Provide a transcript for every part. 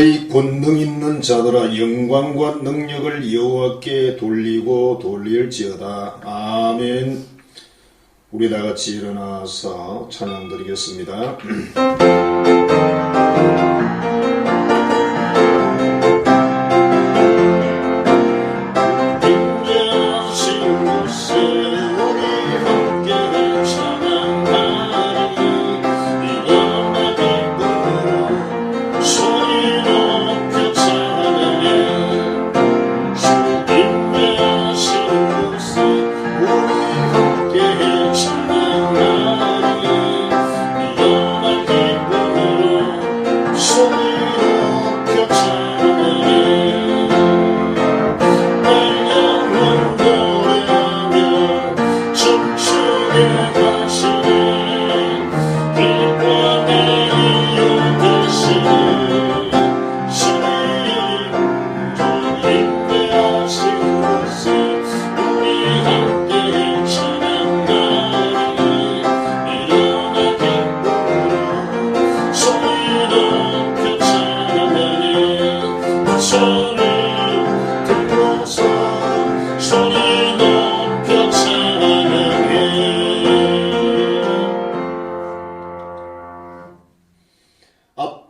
너희 권능 있는 자들아 영광과 능력을 여호와께 돌리고 돌릴지어다. 아멘. 우리 다같이 일어나서 찬양 드리겠습니다.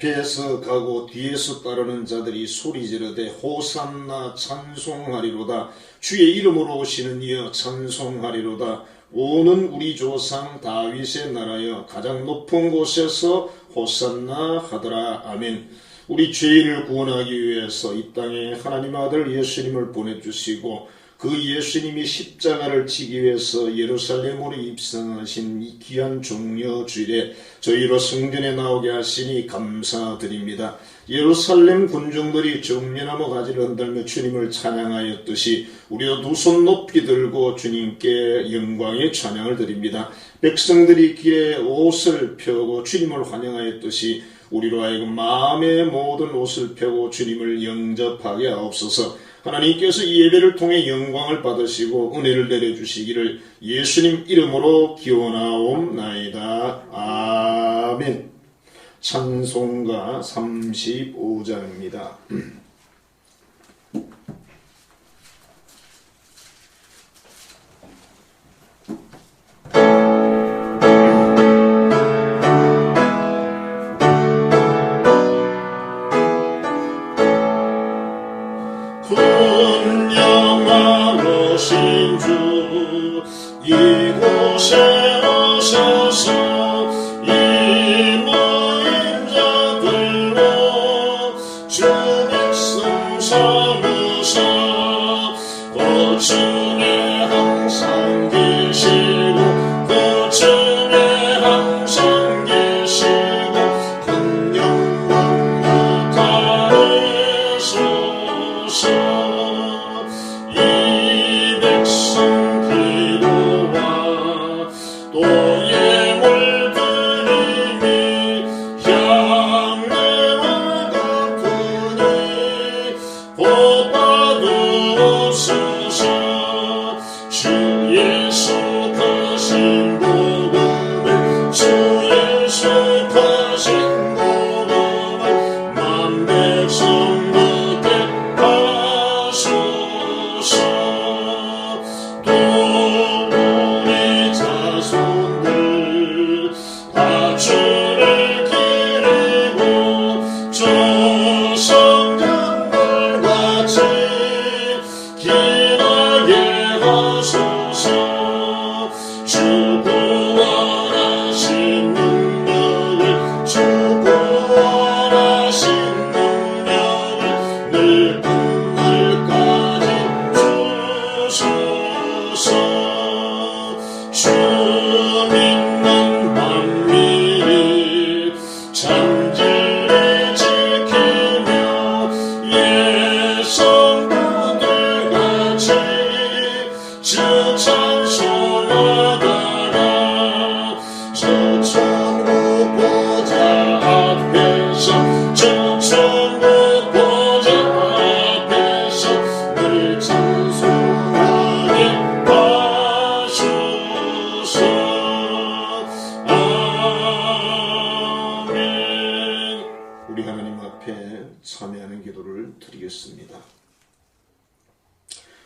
앞에서 가고 뒤에서 따르는 자들이 소리 지르되 호산나 찬송하리로다. 주의 이름으로 오시는 이여 찬송하리로다. 오는 우리 조상 다윗의 나라여 가장 높은 곳에서 호산나 하더라. 아멘. 우리 죄인을 구원하기 위해서 이 땅에 하나님 아들 예수님을 보내주시고 그 예수님이 십자가를 지기 위해서 예루살렘으로 입성하신 이 귀한 종려 주일에 저희로 성전에 나오게 하시니 감사드립니다. 예루살렘 군중들이 정려나무 가지를 흔들며 주님을 찬양하였듯이 우리도 두 손 높이 들고 주님께 영광의 찬양을 드립니다. 백성들이 길에 옷을 펴고 주님을 환영하였듯이 우리로 하여금 마음의 모든 옷을 펴고 주님을 영접하게 하옵소서. 하나님께서 이 예배를 통해 영광을 받으시고 은혜를 내려주시기를 예수님 이름으로 기원하옵나이다. 아멘. 찬송가 35장입니다. 분명하신 주 이곳에 오셔서 이 모인 자들로 주 말씀 삼으사 그 중에 항상 계시고 그 중에 항상 계시고 큰 영광 나타내소서. 또의 물든 힘이 향내와 같으니 곧 받으소서.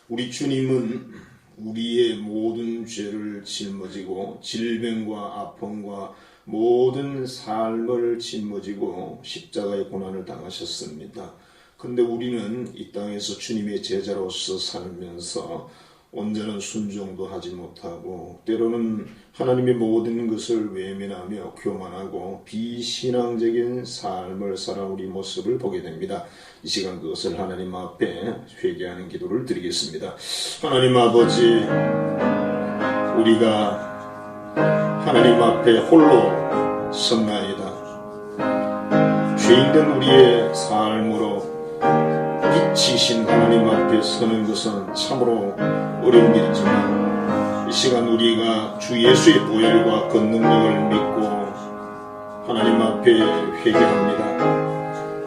우리 주님은 우리의 모든 죄를 짊어지고 질병과 아픔과 모든 삶을 짊어지고 십자가의 고난을 당하셨습니다. 근데 우리는 이 땅에서 주님의 제자로서 살면서 온전한 순종도 하지 못하고 때로는 하나님의 모든 것을 외면하며 교만하고 비신앙적인 삶을 살아온 우리 모습을 보게 됩니다. 이 시간 그것을 하나님 앞에 회개하는 기도를 드리겠습니다. 하나님 아버지, 우리가 하나님 앞에 홀로 섰나이다. 죄인된 우리의 삶으로 빛이신 하나님 앞에 서는 것은 참으로 어려운 일이지만 이 시간 우리가 주 예수의 보혈과 그 능력을 믿고 하나님 앞에 회개합니다.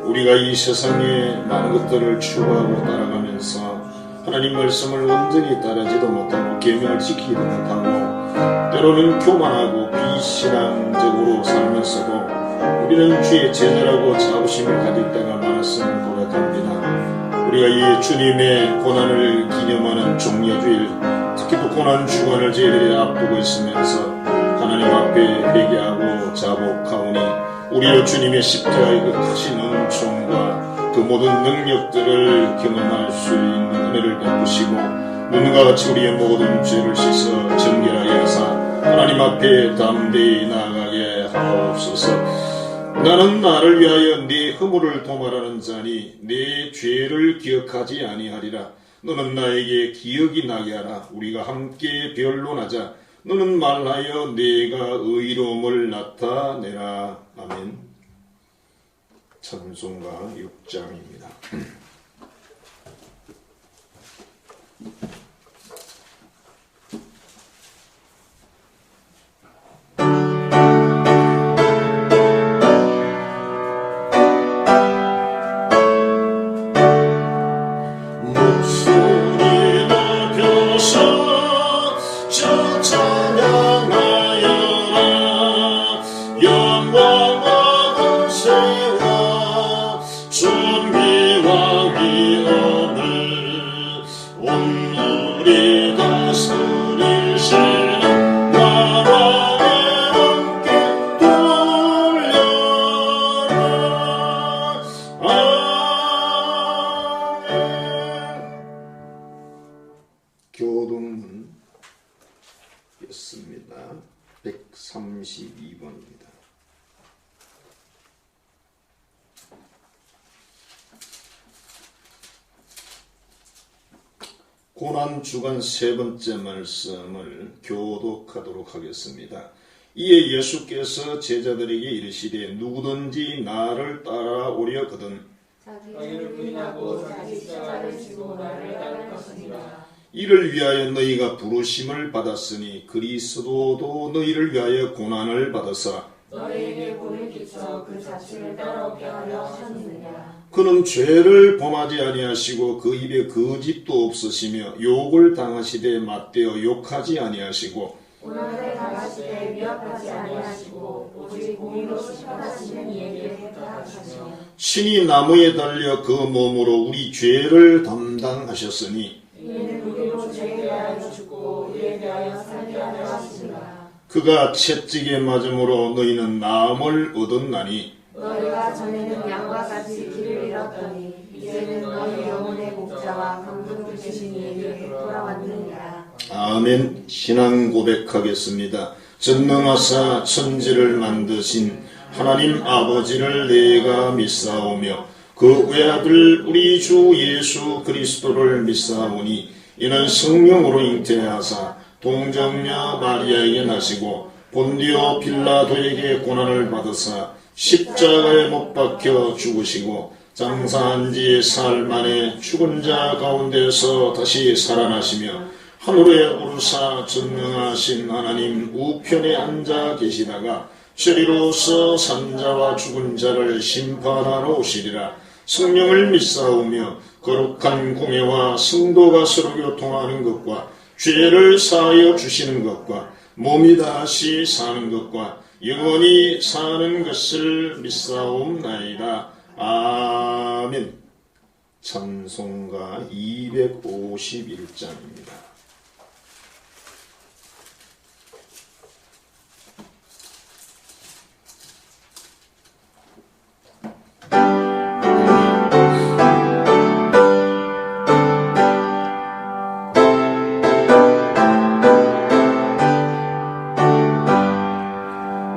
우리가 이 세상에 많은 것들을 추구하고 따라가면서 하나님 말씀을 온전히 따르지도 못하고 계명을 지키지도 못하고 때로는 교만하고 비신앙적으로 살면서도 우리는 주의 제자라고 자부심을 가질 때가 많았음을 고백합니다. 우리가 이 주님의 고난을 기념하는 종려주일, 특히 또 고난 주간을 저희들이 앞두고 있으면서 하나님 앞에 회개하고 자복하오니 우리로 주님의 십자가의 그 크신 은총과 그 모든 능력들을 경험할 수 있는 은혜를 베푸시고 눈과 같이 우리의 모든 죄를 씻어 정결하게 하사 하나님 앞에 담대히 나아가게 하옵소서. 나는 나를 위하여 네 허물을 도말하는 자니 네 죄를 기억하지 아니하리라. 너는 나에게 기억이 나게 하라. 우리가 함께 변론하자. 너는 말하여 내가 의로움을 나타내라. 아멘. 찬송가 6장입니다. 교동문이었습니다. 132번입니다. 고난 주간 세 번째 말씀을 교독하도록 하겠습니다. 이에 예수께서 제자들에게 이르시되 누구든지 나를 따라오려거든 자기를 부인하고 자기 십자가를 지고 나를 따를 것입니다. 이를 위하여 너희가 부르심을 받았으니 그리스도도 너희를 위하여 고난을 받으사 너희에게 본을 끼쳐 그 자신을 따라오게 하려 하셨느니라. 그는 죄를 범하지 아니하시고 그 입에 거짓도 없으시며 욕을 당하시되 맞대어 욕하지 아니하시고 고난을 당하시되 위협하지 아니하시고 오직 공의로 심판하시는 이에게 부탁하시며 신이 나무에 달려 그 몸으로 우리 죄를 담당하셨으니 이는 우리로 죄에 대하여 죽고 의에 대하여 살게 하려 하시니라. 그가 채찍에 맞음으로 너희는 나음을 얻었나니 너희가 전에는 양과 같이 길을 잃었더니 이제는 너희 영혼의 목자와 강도 되신 이에게 돌아왔느니라. 아멘. 신앙 고백하겠습니다. 전능하사 천지를 만드신 하나님 아버지를 내가 믿사오며 그 외아들 우리 주 예수 그리스도를 믿사오니 이는 성령으로 잉태하사 동정녀 마리아에게 나시고 본디오 빌라도에게 고난을 받으사 십자가에 못 박혀 죽으시고 장사한 지 사흘 만에 죽은 자 가운데서 다시 살아나시며 하늘에 오르사 전능하신 하나님 우편에 앉아 계시다가 저리로서 산자와 죽은 자를 심판하러 오시리라. 성령을 믿사오며 거룩한 공예와 성도가 서로 교통하는 것과 죄를 사하여 주시는 것과 몸이 다시 사는 것과 영원히 사는 것을 믿사옵나이다. 아멘. 찬송가 251장입니다.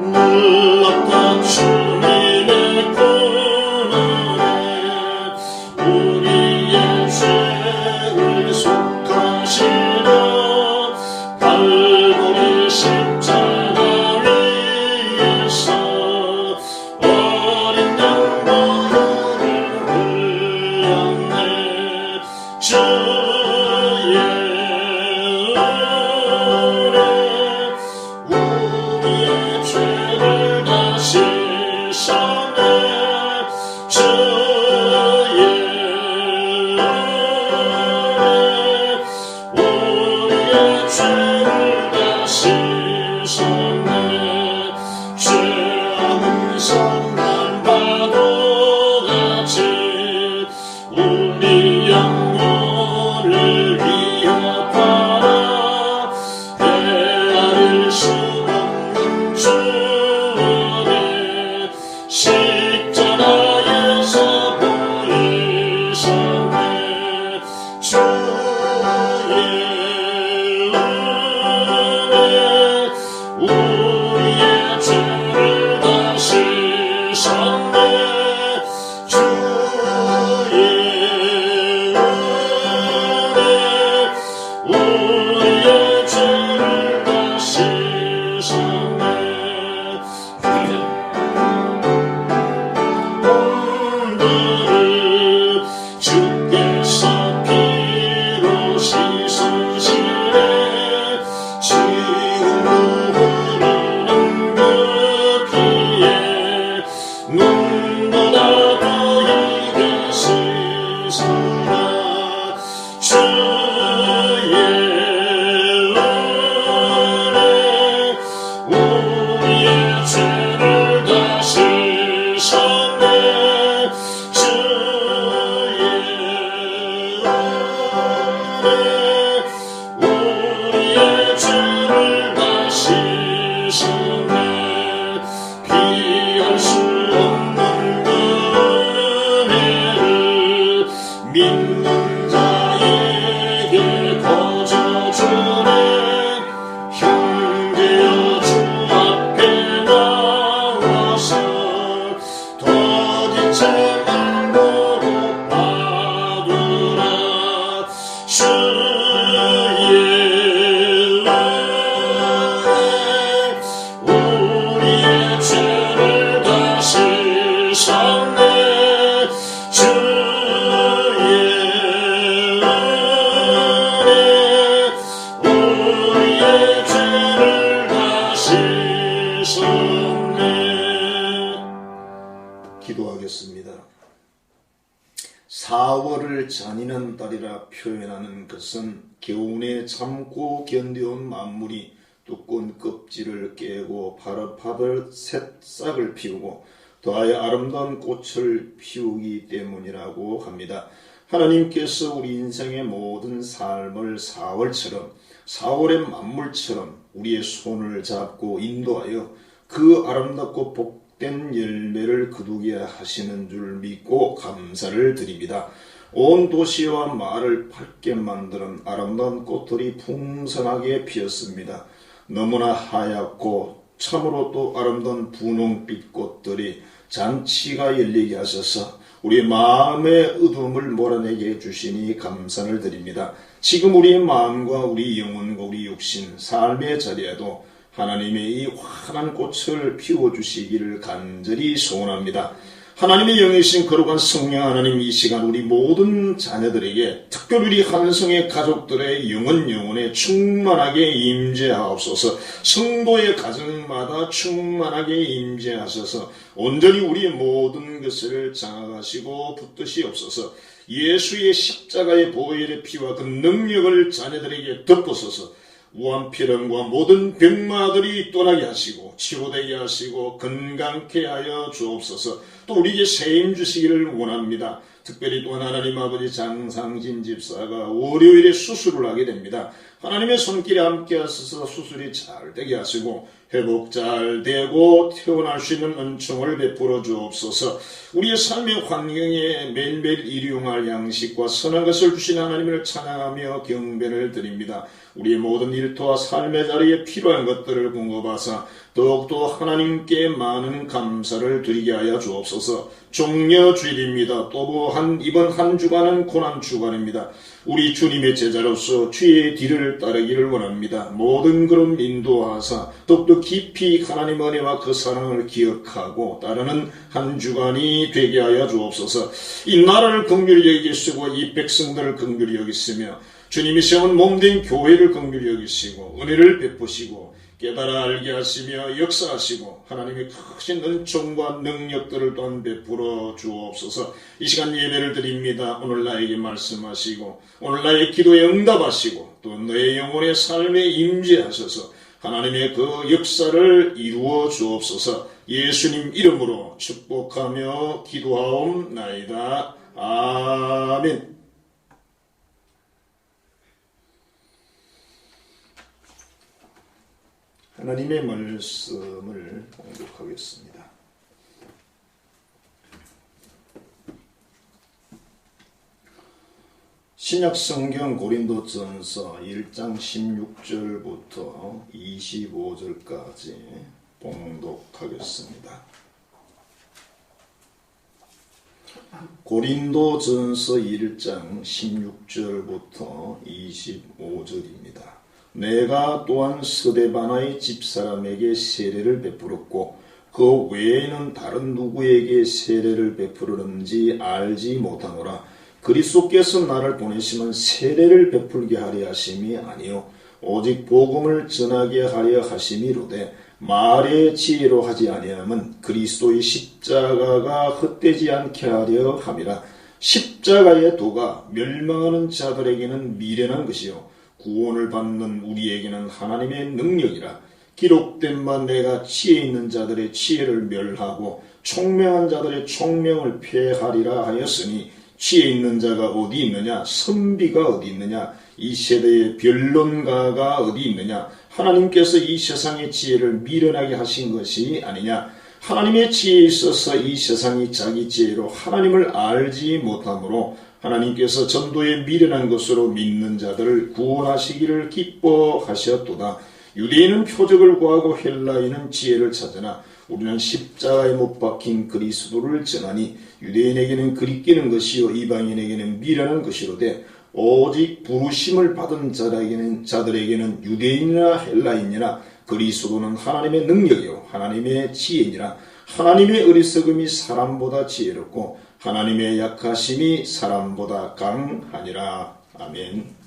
놀랍다 주님의 구원에 우리의 죄를 속하시려 갈보리 십자가 위에서 어린 양보를 흘렸네. 주의 은혜 우리의 죄를 다 씻었네. 주의 은혜 우리의 죄를 다 씻었네. 죄악은 성난 바보같이 우리 영혼을 위협하라. 헤아릴 수 없는 주의 십자가에서 보이셨네. 주의 은혜 우리의 죄를 다 씻었네. 주의 은혜 우리의 죄를 다 씻었네. 오늘은 주께서 피로 씻으시네. 지금도 흐르는 그 피에 눈보다도 이게 씻으라. 주의 은혜 우리의 죄를 다 씻었네. 주의 은혜 우리의 죄를 다 씻었네. 피할 수 없는 그 은혜를 믿는 자에게 거저주네. 형제여 주 앞에 나와서 더딘 죄만 보고 받으라. 주의 은혜 우리의 죄를 다 씻었네. 주의 은혜 우리의 죄를 다 씻었네. 기도하겠습니다. 4월을 잔인한 달이라 표현하는 것은 겨우내 참고 견뎌온 만물이 두꺼운 껍질을 깨고 파릇파릇 새싹을 피우고 더하여 아름다운 꽃을 피우기 때문이라고 합니다. 하나님께서 우리 인생의 모든 삶을 4월의 만물처럼 우리의 손을 잡고 인도하여 그 아름답고 복된 열매를 거두게 하시는 줄 믿고 감사를 드립니다. 온 도시와 마을을 밝게 만드는 아름다운 꽃들이 풍성하게 피었습니다. 너무나 하얗고 참으로 또 아름다운 분홍빛 꽃들이 잔치가 열리게 하셔서 우리 마음의 어둠을 몰아내게 해주시니 감사를 드립니다. 지금 우리의 마음과 우리 영혼과 우리 육신, 삶의 자리에도 하나님의 이 환한 꽃을 피워주시기를 간절히 소원합니다. 하나님의 영이신 거룩한 성령 하나님, 이 시간 우리 모든 자녀들에게, 특별히 우리 한성의 가족들의 영혼에 충만하게 임재하옵소서. 성도의 가정마다 충만하게 임재하셔서 온전히 우리의 모든 것을 장악하시고 붙드시옵소서. 예수의 십자가의 보혈의 피와 그 능력을 자녀들에게 덮으소서. 우한피령과 모든 병마들이 떠나게 하시고 치료되게 하시고 건강케 하여 주옵소서. 또 우리에게 세임 주시기를 원합니다. 특별히 또한 하나님 아버지 장상진 집사가 월요일에 수술을 하게 됩니다. 하나님의 손길에 함께 하셔서 수술이 잘 되게 하시고 회복 잘 되고 태어날 수 있는 은총을 베풀어 주옵소서. 우리의 삶의 환경에 매일매일 일용할 양식과 선한 것을 주신 하나님을 찬양하며 경배를 드립니다. 우리의 모든 일터와 삶의 자리에 필요한 것들을 공급하사 더욱더 하나님께 많은 감사를 드리게 하여 주옵소서. 종려 주일입니다. 또한 이번 한 주간은 고난 주간입니다. 우리 주님의 제자로서 주의 뒤를 따르기를 원합니다. 모든 걸음 인도하사 더욱더 깊이 하나님 은혜와 그 사랑을 기억하고 따르는 한 주간이 되게 하여 주옵소서. 이 나라를 긍휼히 여기시고 이 백성들을 긍휼히 여기시며 주님이 세운 몸된 교회를 긍휼히 여기시고 은혜를 베푸시고 깨달아 알게 하시며 역사하시고 하나님의 크신 은총과 능력들을 또한 베풀어 주옵소서. 이 시간 예배를 드립니다. 오늘 나에게 말씀하시고 오늘 나의 기도에 응답하시고 또 너의 영혼의 삶에 임재하셔서 하나님의 그 역사를 이루어 주옵소서. 예수님 이름으로 축복하며 기도하옵나이다. 아멘. 하나님의 말씀을 공독하겠습니다. 신약성경 고린도전서 1장 16절부터 25절까지 봉독하겠습니다. 고린도전서 1장 16절부터 25절입니다. 내가 또한 스데바나의 집사람에게 세례를 베풀었고 그 외에는 다른 누구에게 세례를 베푸르는지 알지 못하노라. 그리스도께서 나를 보내시면 세례를 베풀게 하려 하심이 아니요 오직 복음을 전하게 하려 하심이로되 말의 지혜로 하지 아니함은 그리스도의 십자가가 헛되지 않게 하려 함이라. 십자가의 도가 멸망하는 자들에게는 미련한 것이요 구원을 받는 우리에게는 하나님의 능력이라. 기록된 바 내가 지혜 있는 자들의 지혜를 멸하고 총명한 자들의 총명을 폐하리라 하였으니 지혜 있는 자가 어디 있느냐? 선비가 어디 있느냐? 이 세대의 변론가가 어디 있느냐? 하나님께서 이 세상의 지혜를 미련하게 하신 것이 아니냐? 하나님의 지혜에 있어서 이 세상이 자기 지혜로 하나님을 알지 못하므로 하나님께서 전도에 미련한 것으로 믿는 자들을 구원하시기를 기뻐하셨도다. 유대인은 표적을 구하고 헬라인은 지혜를 찾으나 우리는 십자가에 못 박힌 그리스도를 전하니 유대인에게는 그리끼는 것이요 이방인에게는 미련한 것이로되 오직 부르심을 받은 자들에게는 유대인이나 헬라인이나 그리스도는 하나님의 능력이요 하나님의 지혜니라. 하나님의 어리석음이 사람보다 지혜롭고 하나님의 약하심이 사람보다 강하니라. 아멘.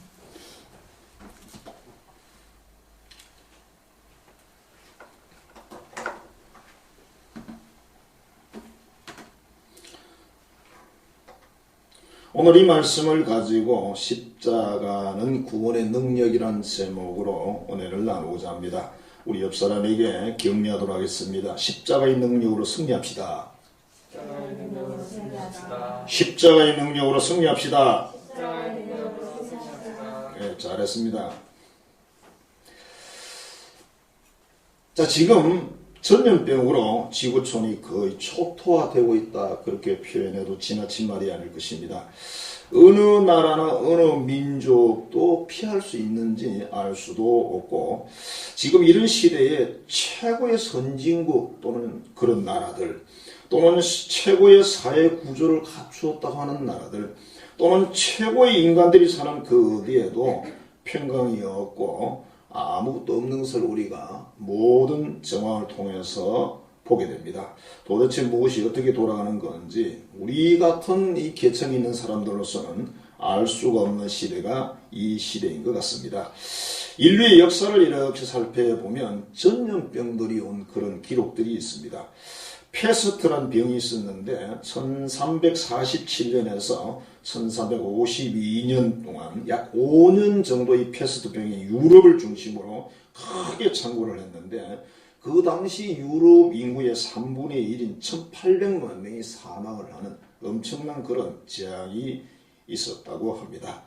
오늘 이 말씀을 가지고 십자가는 구원의 능력이란 제목으로 은혜를 나누고자 합니다. 우리 옆 사람에게 격려하도록 하겠습니다. 십자가의 능력으로 승리합시다. 십자가의 능력으로 승리합시다. 네, 잘했습니다. 자, 지금 전염병으로 지구촌이 거의 초토화되고 있다. 그렇게 표현해도 지나친 말이 아닐 것입니다. 어느 나라나 어느 민족도 피할 수 있는지 알 수도 없고 지금 이런 시대에 최고의 선진국 또는 그런 나라들 또는 최고의 사회 구조를 갖추었다고 하는 나라들 또는 최고의 인간들이 사는 그 어디에도 평강이 없고 아무것도 없는 것을 우리가 모든 정황을 통해서 보게 됩니다. 도대체 무엇이 어떻게 돌아가는 건지 우리 같은 이 계층이 있는 사람들로서는 알 수가 없는 시대가 이 시대인 것 같습니다. 인류의 역사를 이렇게 살펴보면 전염병들이 온 그런 기록들이 있습니다. 페스트란 병이 있었는데 1347년에서 1352년 동안 약 5년 정도의 페스트병이 유럽을 중심으로 크게 창궐을 했는데 그 당시 유럽 인구의 3분의 1인 1800만 명이 사망을 하는 엄청난 그런 재앙이 있었다고 합니다.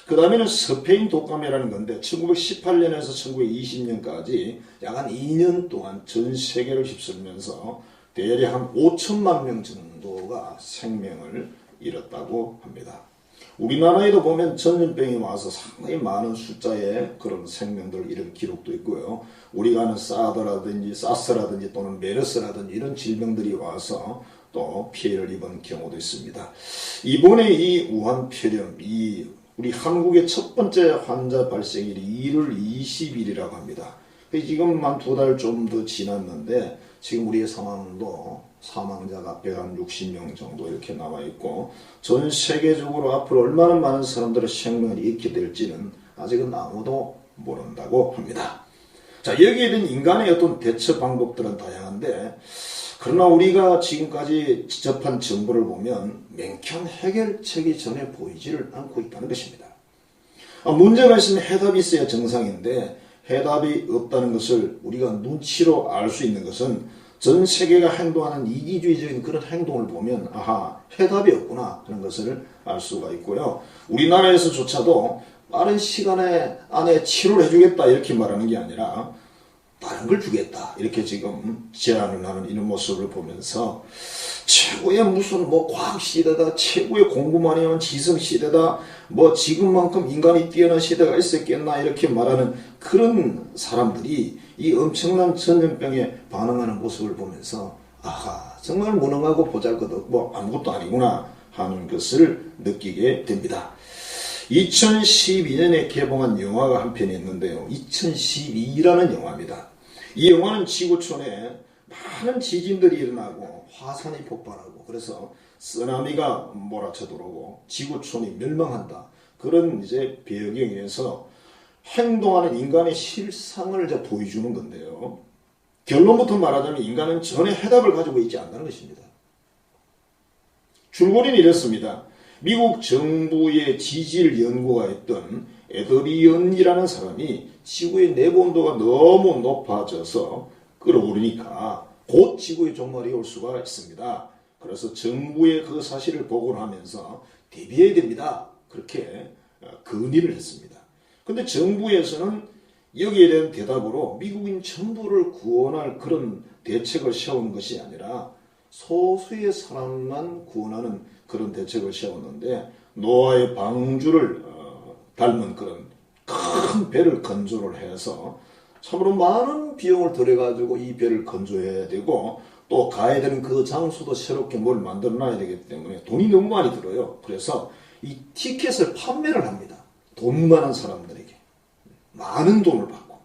그 다음에는 스페인 독감이라는 건데 1918년에서 1920년까지 약 한 2년 동안 전 세계를 휩쓸면서 대략 한 5천만 명 정도가 생명을 잃었다고 합니다. 우리나라에도 보면 전염병이 와서 상당히 많은 숫자의 그런 생명들을 잃은 기록도 있고요. 우리가 아는 사스라든지 또는 메르스라든지 이런 질병들이 와서 또 피해를 입은 경우도 있습니다. 이번에 이 우한폐렴, 우리 한국의 첫 번째 환자 발생일이 1월 20일이라고 합니다. 지금 한 2달 좀 더 지났는데 지금 우리의 상황도 사망자가 160명 정도 이렇게 남아있고 전 세계적으로 앞으로 얼마나 많은 사람들의 생명을 잃게 될지는 아직은 아무도 모른다고 합니다. 자, 여기에 대한 인간의 어떤 대처 방법들은 다양한데 그러나 우리가 지금까지 접한 정보를 보면 명쾌한 해결책이 전혀 보이지를 않고 있다는 것입니다. 문제가 있으면 해답이 있어야 정상인데 해답이 없다는 것을 우리가 눈치로 알 수 있는 것은 전 세계가 행동하는 이기주의적인 그런 행동을 보면 아하, 해답이 없구나 그런 것을 알 수가 있고요. 우리나라에서조차도 빠른 시간 안에 치료를 해주겠다 이렇게 말하는 게 아니라 다른 걸 주겠다 이렇게 지금 제안을 하는 이런 모습을 보면서 최고의 무슨 과학 시대다, 최고의 공부만 해온 지성 시대다, 지금만큼 인간이 뛰어난 시대가 있었겠나 이렇게 말하는 그런 사람들이 이 엄청난 전염병에 반응하는 모습을 보면서 아하, 정말 무능하고 보잘것없고 아무것도 아니구나 하는 것을 느끼게 됩니다. 2012년에 개봉한 영화가 한 편이 있는데요. 2012라는 영화입니다. 이 영화는 지구촌에 많은 지진들이 일어나고 화산이 폭발하고 그래서 쓰나미가 몰아쳐 들어오고 지구촌이 멸망한다. 그런 이제 배경에서 행동하는 인간의 실상을 이제 보여주는 건데요. 결론부터 말하자면 인간은 전혀 해답을 가지고 있지 않다는 것입니다. 줄거리는 이렇습니다. 미국 정부의 지질 연구가 했던 에드리언이라는 사람이 지구의 내부 온도가 너무 높아져서 끌어오르니까 곧 지구의 종말이 올 수가 있습니다. 그래서 정부의 그 사실을 보고를 하면서 대비해야 됩니다. 그렇게 건의를 했습니다. 근데 정부에서는 여기에 대한 대답으로 미국인 전부를 구원할 그런 대책을 세운 것이 아니라 소수의 사람만 구원하는 그런 대책을 세웠는데 노아의 방주를 닮은 그런 큰 배를 건조를 해서 참으로 많은 비용을 들여가지고 이 배를 건조해야 되고 또 가야 되는 그 장소도 새롭게 뭘 만들어 놔야 되기 때문에 돈이 너무 많이 들어요. 그래서 이 티켓을 판매를 합니다. 돈 많은 사람들에게 많은 돈을 받고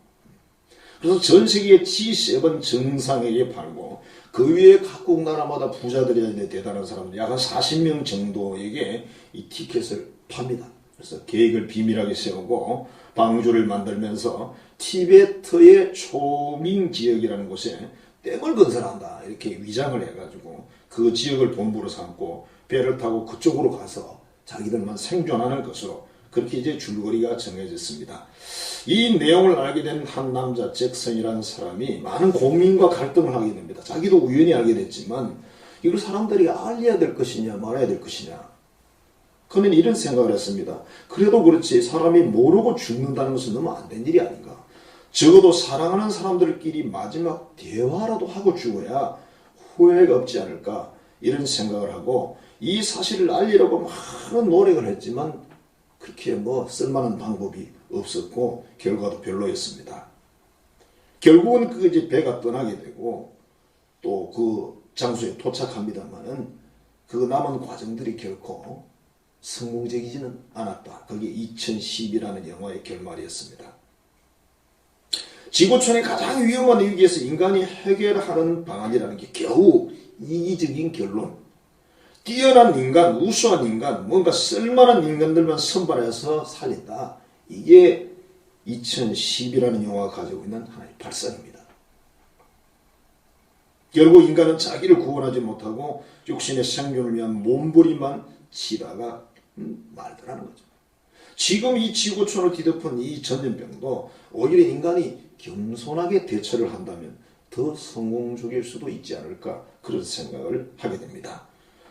그래서 전 세계 G7 정상에게 팔고 그 위에 각국 나라마다 부자들이 대단한 사람들 약 한 40명 정도에게 이 티켓을 팝니다. 그래서 계획을 비밀하게 세우고 방주를 만들면서 티베트의 초민 지역이라는 곳에 댐을 건설한다 이렇게 위장을 해가지고 그 지역을 본부로 삼고 배를 타고 그쪽으로 가서 자기들만 생존하는 것으로 그렇게 이제 줄거리가 정해졌습니다. 이 내용을 알게 된 한 남자 잭슨이라는 사람이 많은 고민과 갈등을 하게 됩니다. 자기도 우연히 알게 됐지만 이걸 사람들이 알려야 될 것이냐 말아야 될 것이냐. 그는 이런 생각을 했습니다. 그래도 그렇지 사람이 모르고 죽는다는 것은 너무 안 된 일이 아닌가. 적어도 사랑하는 사람들끼리 마지막 대화라도 하고 죽어야 후회가 없지 않을까 이런 생각을 하고 이 사실을 알리려고 많은 노력을 했지만 그렇게 쓸만한 방법이 없었고 결과도 별로였습니다. 결국은 그 이제 배가 떠나게 되고 또 그 장소에 도착합니다만은 그 남은 과정들이 결코 성공적이지는 않았다. 그게 2010이라는 영화의 결말이었습니다. 지구촌의 가장 위험한 위기에서 인간이 해결하는 방안이라는 게 겨우 이기적인 결론. 뛰어난 인간, 우수한 인간, 뭔가 쓸만한 인간들만 선발해서 살린다. 이게 2010이라는 영화가 가지고 있는 하나의 발상입니다. 결국 인간은 자기를 구원하지 못하고 육신의 생존을 위한 몸부림만 치다가 말더라는 거죠. 지금 이 지구촌을 뒤덮은 이 전염병도 오히려 인간이 겸손하게 대처를 한다면 더 성공적일 수도 있지 않을까 그런 생각을 하게 됩니다.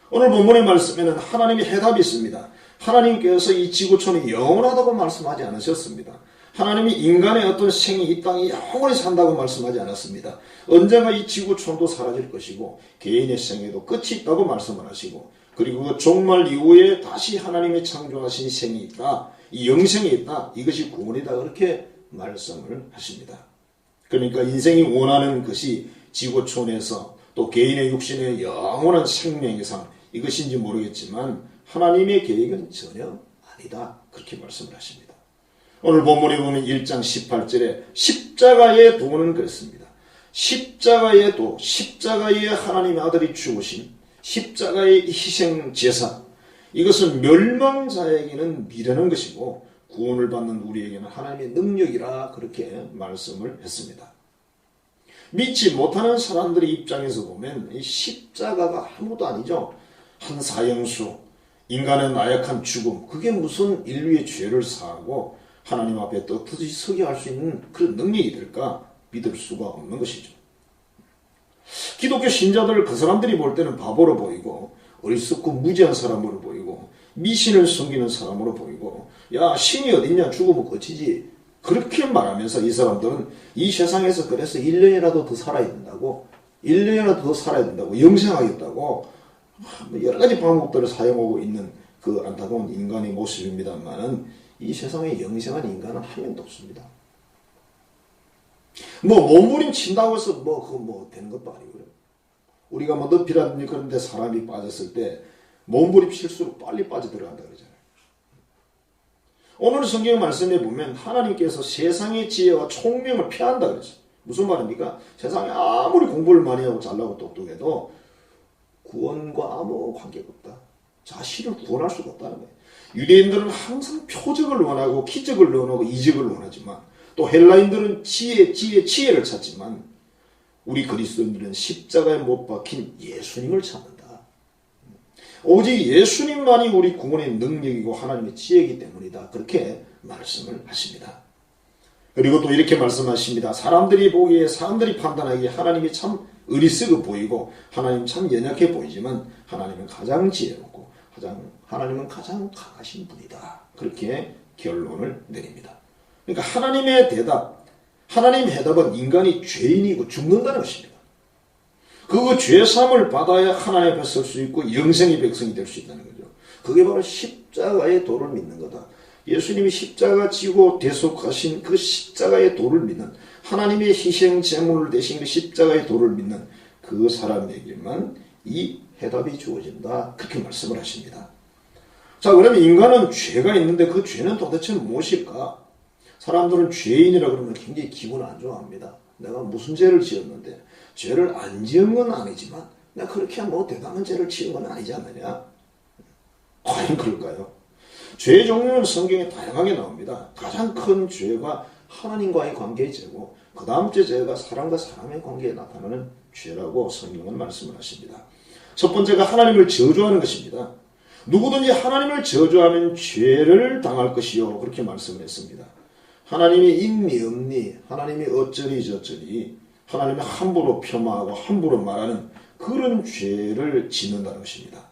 오늘 본문의 말씀에는 하나님의 해답이 있습니다. 하나님께서 이 지구촌이 영원하다고 말씀하지 않으셨습니다. 하나님이 인간의 어떤 생이 이 땅에 영원히 산다고 말씀하지 않았습니다. 언젠가 이 지구촌도 사라질 것이고 개인의 생에도 끝이 있다고 말씀을 하시고, 그리고 그 종말 이후에 다시 하나님이 창조하신 생이 있다, 이 영생이 있다, 이것이 구원이다, 그렇게 말씀을 하십니다. 그러니까 인생이 원하는 것이 지구촌에서 또 개인의 육신의 영원한 생명의 삶, 이것인지 모르겠지만 하나님의 계획은 전혀 아니다, 그렇게 말씀을 하십니다. 오늘 본문에 보면 1장 18절에 십자가의 도는 그랬습니다. 십자가의 도, 십자가의 하나님의 아들이 죽으신 십자가의 희생 제사, 이것은 멸망자에게는 미련한 것이고 구원을 받는 우리에게는 하나님의 능력이라, 그렇게 말씀을 했습니다. 믿지 못하는 사람들의 입장에서 보면 이 십자가가 아무것도 아니죠. 한 사형수, 인간의 나약한 죽음, 그게 무슨 인류의 죄를 사하고 하나님 앞에 떳떳이 서게 할 수 있는 그런 능력이 될까 믿을 수가 없는 것이죠. 기독교 신자들, 그 사람들이 볼 때는 바보로 보이고 어리석고 무지한 사람으로 보이고 미신을 섬기는 사람으로 보이고, 야, 신이 어딨냐, 죽으면 끝이지, 그렇게 말하면서 이 사람들은 이 세상에서 그래서 1년이라도 더 살아야 된다고, 1년이라도 더 살아야 된다고, 영생하겠다고 여러 가지 방법들을 사용하고 있는 그 안타까운 인간의 모습입니다만은 이 세상에 영생한 인간은 한 명도 없습니다. 몸부림 친다고 해서 그거 되는 것도 아니고요. 우리가 늪이라든지 그런 데 사람이 빠졌을 때 몸부림 칠수록 빨리 빠져들어간다 그러잖아요. 오늘 성경 말씀에 보면 하나님께서 세상의 지혜와 총명을 폐한다 그랬어요. 무슨 말입니까? 세상에 아무리 공부를 많이 하고 잘나고 똑똑해도 구원과 아무 관계가 없다. 자신을 구원할 수가 없다는 거예요. 유대인들은 항상 표적을 원하고 기적을 원하고 이적을 원하지만, 또 헬라인들은 지혜를 찾지만, 우리 그리스도인들은 십자가에 못 박힌 예수님을 찾는다. 오직 예수님만이 우리 구원의 능력이고 하나님의 지혜이기 때문이다, 그렇게 말씀을 하십니다. 그리고 또 이렇게 말씀하십니다. 사람들이 보기에, 사람들이 판단하기에 하나님이 참 어리석어 보이고 하나님 참 연약해 보이지만 하나님은 가장 지혜롭고 하나님은 가장 강하신 분이다, 그렇게 결론을 내립니다. 그러니까 하나님의 대답, 하나님의 해답은 인간이 죄인이고 죽는다는 것입니다. 그 죄사함을 받아야 하나님 앞에 설 수 있고 영생의 백성이 될 수 있다는 거죠. 그게 바로 십자가의 도를 믿는 거다. 예수님이 십자가 지고 대속하신 그 십자가의 도를 믿는, 하나님의 희생 제물 대신 그 십자가의 도를 믿는 그 사람에게만 이 해답이 주어진다, 그렇게 말씀을 하십니다. 자, 그러면 인간은 죄가 있는데 그 죄는 도대체 무엇일까? 사람들은 죄인이라 그러면 굉장히 기분 안 좋아합니다. 내가 무슨 죄를 지었는데, 죄를 안 지은 건 아니지만 내가 그렇게 대단한 죄를 지은 건 아니지 않느냐? 과연 그럴까요? 죄의 종류는 성경에 다양하게 나옵니다. 가장 큰 죄가 하나님과의 관계의 죄고, 그 다음째 죄가 사람과 사람의 관계에 나타나는 죄라고 성경은 말씀을 하십니다. 첫 번째가 하나님을 저주하는 것입니다. 누구든지 하나님을 저주하면 죄를 당할 것이요, 그렇게 말씀을 했습니다. 하나님이 있니 없니, 하나님이 어쩌니 저쩌니, 하나님이 함부로 폄하하고 함부로 말하는 그런 죄를 짓는다는 것입니다.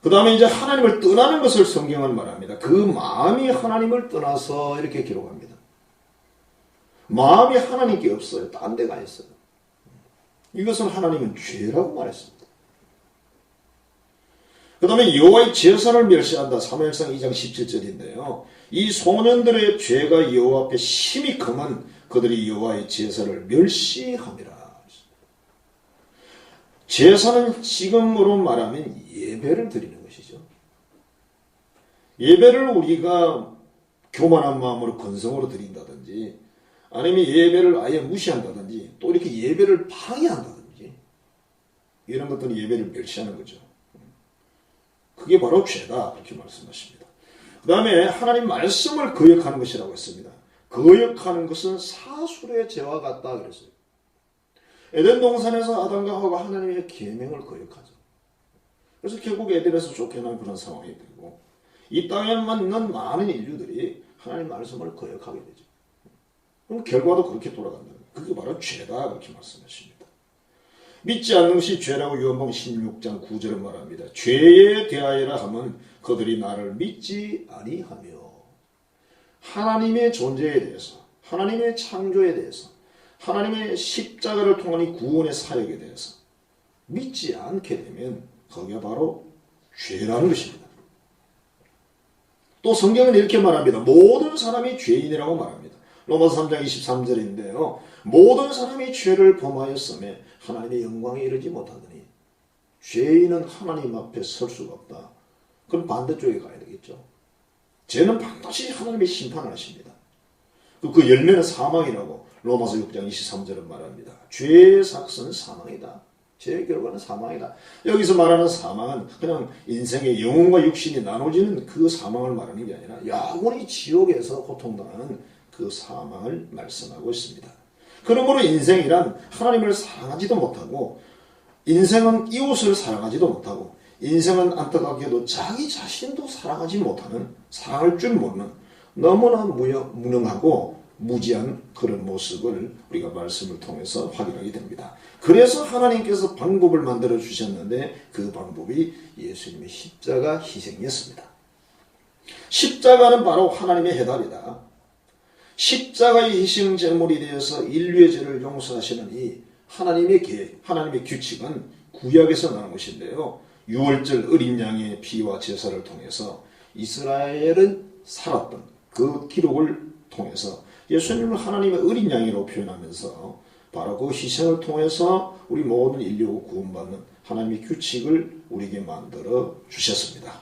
그 다음에 이제 하나님을 떠나는 것을 성경은 말합니다. 그 마음이 하나님을 떠나서, 이렇게 기록합니다. 마음이 하나님께 없어요. 딴 데가 있어요. 이것은 하나님은 죄라고 말했습니다. 그 다음에 여호와의 제사를 멸시한다. 사무엘상 2장 17절인데요. 이 소년들의 죄가 여호와 앞에 심히 크면 그들이 여호와의 제사를 멸시함이라. 제사는 지금으로 말하면 예배를 드리는 것이죠. 예배를 우리가 교만한 마음으로 건성으로 드린다든지, 아니면 예배를 아예 무시한다든지, 또 이렇게 예배를 방해한다든지, 이런 것들은 예배를 멸시하는 거죠. 그게 바로 죄다, 그렇게 말씀하십니다. 그 다음에 하나님 말씀을 거역하는 것이라고 했습니다. 거역하는 것은 사술의 죄와 같다 그랬어요. 에덴 동산에서 아담과 하와가 하나님의 계명을 거역하죠. 그래서 결국 에덴에서 쫓겨난 그런 상황이 되고, 이 땅에만 있는 많은 인류들이 하나님 말씀을 거역하게 되죠. 그럼 결과도 그렇게 돌아간다. 그게 바로 죄다, 그렇게 말씀하십니다. 믿지 않는 것이 죄라고 요한복음 16장 9절은 말합니다. 죄에 대하여라 하면 그들이 나를 믿지 아니하며. 하나님의 존재에 대해서, 하나님의 창조에 대해서, 하나님의 십자가를 통한 이 구원의 사역에 대해서 믿지 않게 되면 그게 바로 죄라는 것입니다. 또 성경은 이렇게 말합니다. 모든 사람이 죄인이라고 말합니다. 로마서 3장 23절인데요. 모든 사람이 죄를 범하였음에 하나님의 영광에 이르지 못하더니 죄인은 하나님 앞에 설 수가 없다. 그럼 반대쪽에 가야 되겠죠. 죄는 반드시 하나님의 심판을 하십니다. 그 열매는 사망이라고 로마서 6장 23절은 말합니다. 죄의 삭은 사망이다. 죄의 결과는 사망이다. 여기서 말하는 사망은 그냥 인생의 영혼과 육신이 나눠지는 그 사망을 말하는 게 아니라 영원히 지옥에서 고통당하는 그 사망을 말씀하고 있습니다. 그러므로 인생이란 하나님을 사랑하지도 못하고, 인생은 이웃을 사랑하지도 못하고, 인생은 안타깝게도 자기 자신도 사랑하지 못하는, 사랑할 줄 모르는 너무나 무능하고 무지한 그런 모습을 우리가 말씀을 통해서 확인하게 됩니다. 그래서 하나님께서 방법을 만들어 주셨는데 그 방법이 예수님의 십자가 희생이었습니다. 십자가는 바로 하나님의 해답이다. 십자가의 희생 제물이 되어서 인류의 죄를 용서하시는 이 하나님의 계획, 하나님의 규칙은 구약에서 나온 것인데요. 유월절 어린 양의 피와 제사를 통해서 이스라엘은 살았던 그 기록을 통해서 예수님을 하나님의 어린 양이라고 표현하면서 바로 그 희생을 통해서 우리 모든 인류가 구원받는 하나님의 규칙을 우리에게 만들어 주셨습니다.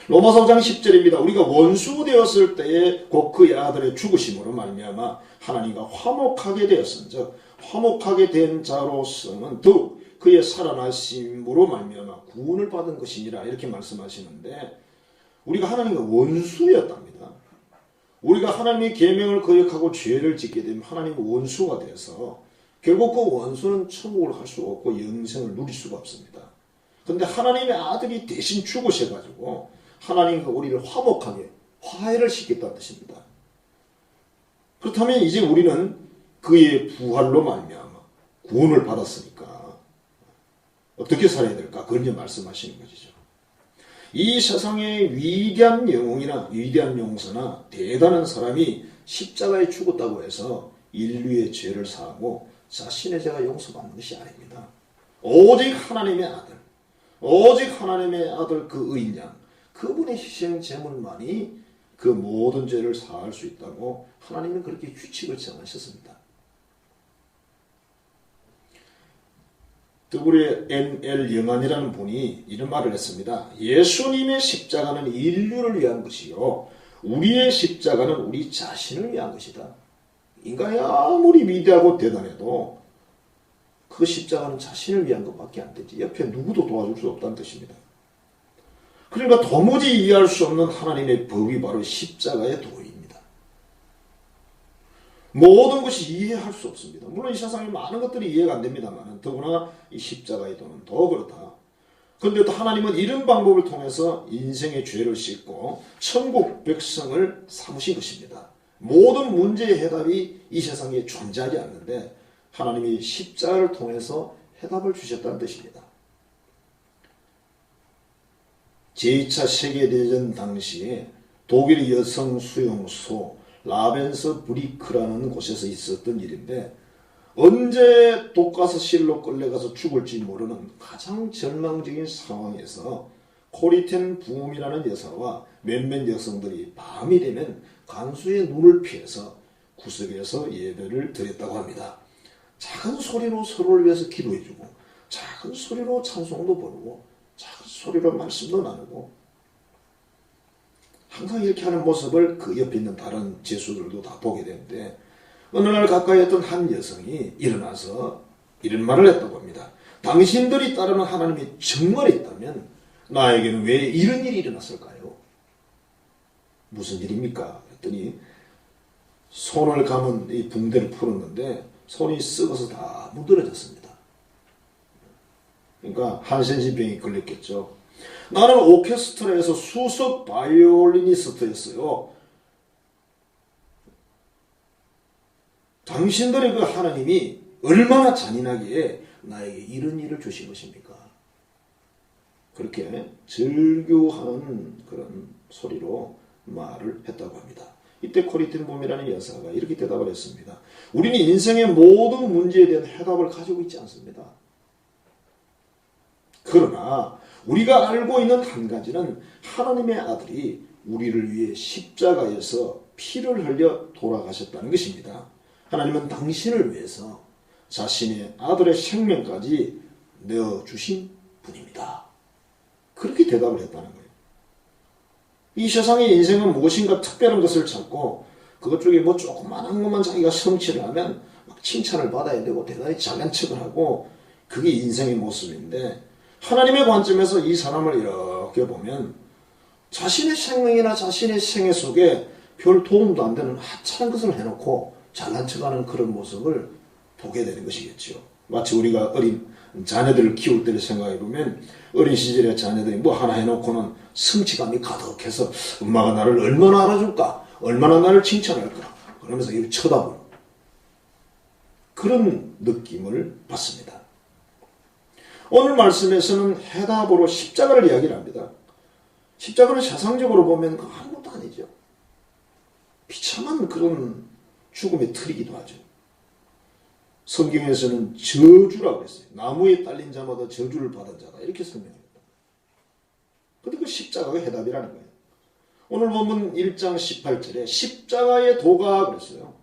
로마서 5장 10절입니다. 우리가 원수 되었을 때에 곧 그의 아들의 죽으심으로 말미암아 하나님과 화목하게 되었은즉 화목하게 된 자로서는 더욱 그의 살아나심으로 말미암아 구원을 받은 것이니라 이렇게 말씀하시는데, 우리가 하나님과 원수였답니다. 우리가 하나님의 계명을 거역하고 죄를 짓게 되면 하나님의 원수가 돼서 결국 그 원수는 천국을 갈 수가 없고 영생을 누릴 수가 없습니다. 그런데 하나님의 아들이 대신 죽으셔가지고 하나님과 우리를 화목하게 화해를 시켰다는 뜻입니다. 그렇다면 이제 우리는 그의 부활로 말미암아 구원을 받았으니까 어떻게 살아야 될까? 그걸 이제 말씀하시는 것이죠. 이 세상의 위대한 영웅이나 위대한 용서나 대단한 사람이 십자가에 죽었다고 해서 인류의 죄를 사하고 자신의 죄가 용서받는 것이 아닙니다. 오직 하나님의 아들, 오직 하나님의 아들 그 어린 양, 그분의 희생 제물만이 그 모든 죄를 사할 수 있다고 하나님은 그렇게 규칙을 정하셨습니다. WNL 영안이라는 분이 이런 말을 했습니다. 예수님의 십자가는 인류를 위한 것이요, 우리의 십자가는 우리 자신을 위한 것이다. 인간이 아무리 위대하고 대단해도 그 십자가는 자신을 위한 것밖에 안 되지 옆에 누구도 도와줄 수 없다는 뜻입니다. 그러니까 도무지 이해할 수 없는 하나님의 법이 바로 십자가의 도입니다. 모든 것이 이해할 수 없습니다. 물론 이 세상에 많은 것들이 이해가 안 됩니다만 더구나 이 십자가의 도는 더 그렇다. 그런데 또 하나님은 이런 방법을 통해서 인생의 죄를 씻고 천국 백성을 삼으신 것입니다. 모든 문제의 해답이 이 세상에 존재하지 않는데 하나님이 십자가를 통해서 해답을 주셨다는 뜻입니다. 제2차 세계대전 당시에 독일 여성 수용소 라벤서 브리크라는 곳에서 있었던 일인데, 언제 독가스실로 끌려가서 죽을지 모르는 가장 절망적인 상황에서 코리텐 부음이라는 여사와 몇몇 여성들이 밤이 되면 간수의 눈을 피해서 구석에서 예배를 드렸다고 합니다. 작은 소리로 서로를 위해서 기도해주고, 작은 소리로 찬송도 부르고, 작은 소리로 말씀도 나누고, 항상 이렇게 하는 모습을 그 옆에 있는 다른 제수들도 다 보게 되는데, 어느 날 가까이 했던 한 여성이 일어나서 이런 말을 했다고 합니다. 당신들이 따르는 하나님이 정말 있다면 나에게는 왜 이런 일이 일어났을까요? 무슨 일입니까? 했더니 손을 감은 이 붕대를 풀었는데 손이 썩어서 다 문드러졌습니다. 그러니까 한센신병이 걸렸겠죠. 나는 오케스트라에서 수석 바이올리니스트였어요. 당신들의 그 하나님이 얼마나 잔인하기에 나에게 이런 일을 주신 것입니까? 그렇게 절규하는 그런 소리로 말을 했다고 합니다. 이때 코리텐봄이라는 여사가 이렇게 대답을 했습니다. 우리는 인생의 모든 문제에 대한 해답을 가지고 있지 않습니다. 그러나 우리가 알고 있는 한 가지는 하나님의 아들이 우리를 위해 십자가에서 피를 흘려 돌아가셨다는 것입니다. 하나님은 당신을 위해서 자신의 아들의 생명까지 내어주신 분입니다. 그렇게 대답을 했다는 거예요. 이 세상의 인생은 무엇인가 특별한 것을 찾고 그것 중에 뭐 조그만한 것만 자기가 성취를 하면 막 칭찬을 받아야 되고 대단히 잘난 척을 하고 그게 인생의 모습인데 하나님의 관점에서 이 사람을 이렇게 보면 자신의 생명이나 자신의 생애 속에 별 도움도 안 되는 하찮은 것을 해놓고 잘난 척하는 그런 모습을 보게 되는 것이겠죠. 마치 우리가 어린 자녀들을 키울 때를 생각해 보면 어린 시절에 자녀들이 뭐 하나 해놓고는 성취감이 가득해서 엄마가 나를 얼마나 알아줄까, 얼마나 나를 칭찬할까 그러면서 이렇게 쳐다보는 그런 느낌을 받습니다. 오늘 말씀에서는 해답으로 십자가를 이야기를 합니다. 십자가는 세상적으로 보면 아무것도 아니죠. 비참한 그런 죽음의 틀이기도 하죠. 성경에서는 저주라고 했어요. 나무에 딸린 자마다 저주를 받은 자다 이렇게 설명합니다. 그런데 그 십자가가 해답이라는 거예요. 오늘 본문 1장 18절에 십자가의 도가 그랬어요.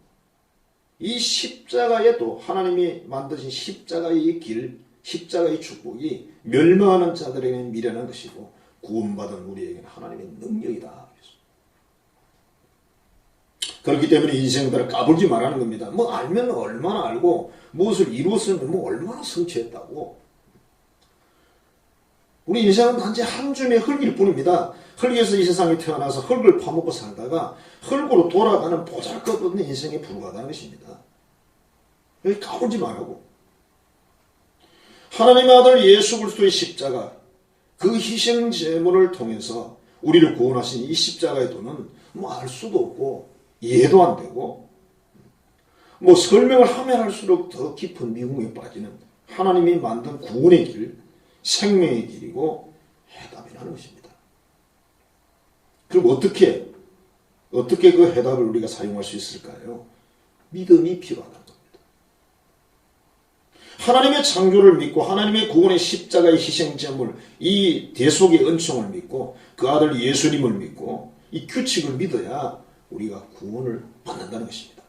이 십자가의 도, 하나님이 만드신 십자가의 길, 십자가의 축복이 멸망하는 자들에게는 미련한 것이고 구원받은 우리에게는 하나님의 능력이다. 그렇기 때문에 인생들을 까불지 말라는 겁니다. 뭐 알면 얼마나 알고 무엇을 이루었으면 뭐 얼마나 성취했다고. 우리 인생은 단지 한 줌의 흙일 뿐입니다. 흙에서 이 세상에 태어나서 흙을 파먹고 살다가 흙으로 돌아가는 보잘것없는 인생에 불과하다는 것입니다. 여기 까불지 말라고. 하나님의 아들 예수 그리스도의 십자가, 그 희생 제물을 통해서 우리를 구원하신 이 십자가의 도는 뭐 알 수도 없고 이해도 안 되고 뭐 설명을 하면 할수록 더 깊은 미궁에 빠지는 하나님이 만든 구원의 길, 생명의 길이고 해답이라는 것입니다. 그럼 어떻게 그 해답을 우리가 사용할 수 있을까요? 믿음이 필요하다는 겁니다. 하나님의 창조를 믿고 하나님의 구원의 십자가의 희생제물, 이 대속의 은총을 믿고 그 아들 예수님을 믿고 이 규칙을 믿어야 우리가 구원을 받는다는 것입니다.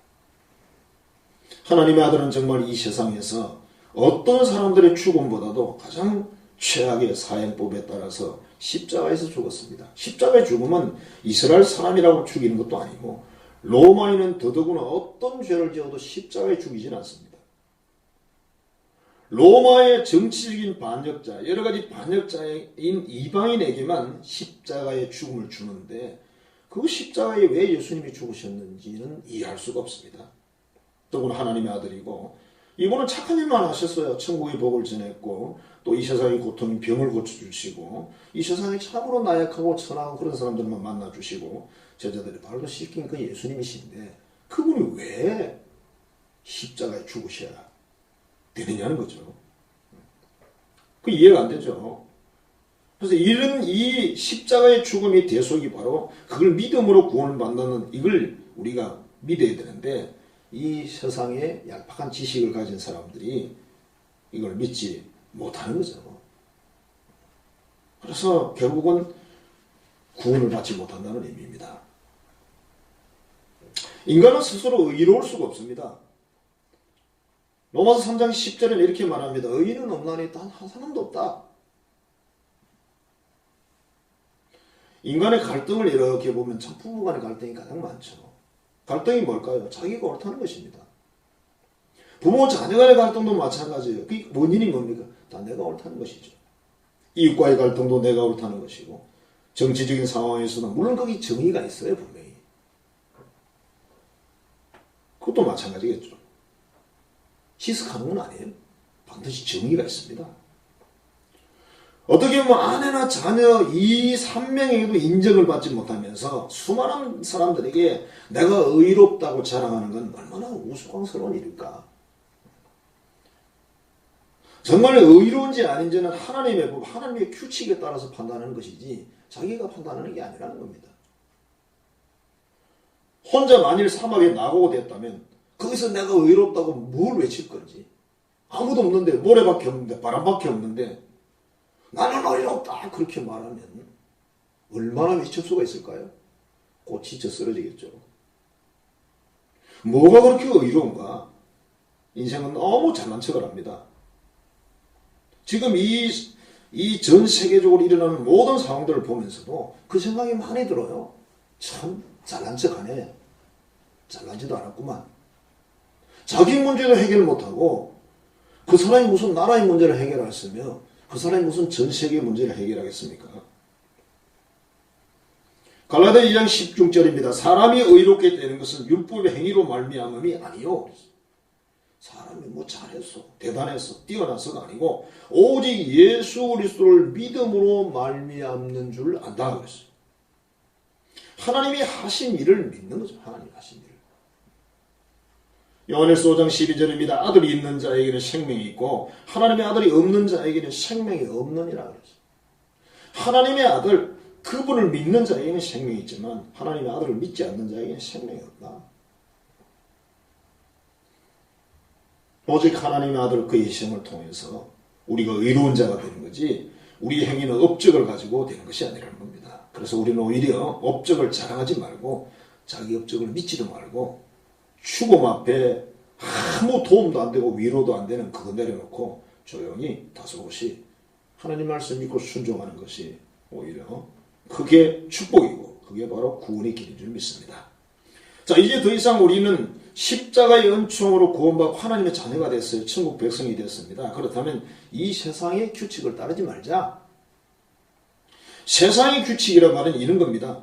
하나님의 아들은 정말 이 세상에서 어떤 사람들의 죽음보다도 가장 최악의 사형법에 따라서 십자가에서 죽었습니다. 십자가의 죽음은 이스라엘 사람이라고 죽이는 것도 아니고 로마인은 더더구나 어떤 죄를 지어도 십자가에 죽이지는 않습니다. 로마의 정치적인 반역자, 여러 가지 반역자인 이방인에게만 십자가의 죽음을 주는데 그 십자가에 왜 예수님이 죽으셨는지는 이해할 수가 없습니다. 더구나 하나님의 아들이고 이분은 착한 일만 하셨어요. 천국의 복을 전했고 또 이 세상의 고통인 병을 고쳐주시고 이 세상에 참으로 나약하고 천하고 그런 사람들만 만나주시고 제자들의 발도 씻긴 그 예수님이신데 그분이 왜 십자가에 죽으셔야 되느냐는 거죠. 그 이해가 안 되죠. 그래서 이 십자가의 죽음이 대속이 바로 그걸 믿음으로 구원을 받는 이걸 우리가 믿어야 되는데 이 세상에 얄팍한 지식을 가진 사람들이 이걸 믿지 못하는 거죠. 그래서 결국은 구원을 받지 못한다는 의미입니다. 인간은 스스로 의로울 수가 없습니다. 로마서 3장 10절에는 이렇게 말합니다. 의인은 없나니 단 한 사람도 없다. 인간의 갈등을 이렇게 보면 참 부부 간의 갈등이 가장 많죠. 갈등이 뭘까요? 자기가 옳다는 것입니다. 부모 자녀 간의 갈등도 마찬가지예요. 그 원인이 뭡니까? 다 내가 옳다는 것이죠. 이웃과의 갈등도 내가 옳다는 것이고 정치적인 상황에서는 물론 거기 정의가 있어요. 분명히. 그것도 마찬가지겠죠. 희석하는 건 아니에요. 반드시 정의가 있습니다. 어떻게 보면 아내나 자녀 이 3명에게도 인정을 받지 못하면서 수많은 사람들에게 내가 의롭다고 자랑하는 건 얼마나 우스꽝스러운 일일까. 정말 의로운지 아닌지는 하나님의 법, 하나님의 규칙에 따라서 판단하는 것이지 자기가 판단하는 게 아니라는 겁니다. 혼자 만일 사막에 나가고 됐다면 거기서 내가 의롭다고 뭘 외칠 건지, 아무도 없는데, 모래밖에 없는데, 바람밖에 없는데 나는 의롭다 그렇게 말하면 얼마나 외칠 수가 있을까요? 곧 지쳐 쓰러지겠죠. 뭐가 그렇게 의로운가? 인생은 너무 잘난 척을 합니다. 지금 이 전 세계적으로 일어나는 모든 상황들을 보면서도 그 생각이 많이 들어요. 참 잘난 척하네. 잘나지도 않았구만. 자기 문제도 해결 못하고 그 사람이 무슨 나라의 문제를 해결했으며 그 사람이 무슨 전 세계 문제를 해결하겠습니까? 갈라디아 2장 16절입니다. 사람이 의롭게 되는 것은 율법의 행위로 말미암음이 아니요. 사람이 뭐 잘했어, 대단했어, 뛰어나서가 아니고 오직 예수 그리스도를 믿음으로 말미암는 줄 안다 그랬어요. 하나님이 하신 일을 믿는 거죠. 하나님이 하신 일을. 요한일서 5장 12절입니다. 아들이 있는 자에게는 생명이 있고 하나님의 아들이 없는 자에게는 생명이 없느니라 그랬어요. 하나님의 아들, 그분을 믿는 자에게는 생명이 있지만 하나님의 아들을 믿지 않는 자에게는 생명이 없다. 오직 하나님의 아들 그의 희생을 통해서 우리가 의로운 자가 되는 거지 우리의 행위는 업적을 가지고 되는 것이 아니라는 겁니다. 그래서 우리는 오히려 업적을 자랑하지 말고 자기 업적을 믿지도 말고 죽음 앞에 아무 도움도 안 되고 위로도 안 되는 그거 내려놓고 조용히 다소곳이 하나님 말씀 믿고 순종하는 것이 오히려 그게 축복이고 그게 바로 구원의 길인 줄 믿습니다. 자, 이제 더 이상 우리는 십자가의 은총으로 구원받고 하나님의 자녀가 됐어요. 천국 백성이 됐습니다. 그렇다면 이 세상의 규칙을 따르지 말자. 세상의 규칙이란 말은 이런 겁니다.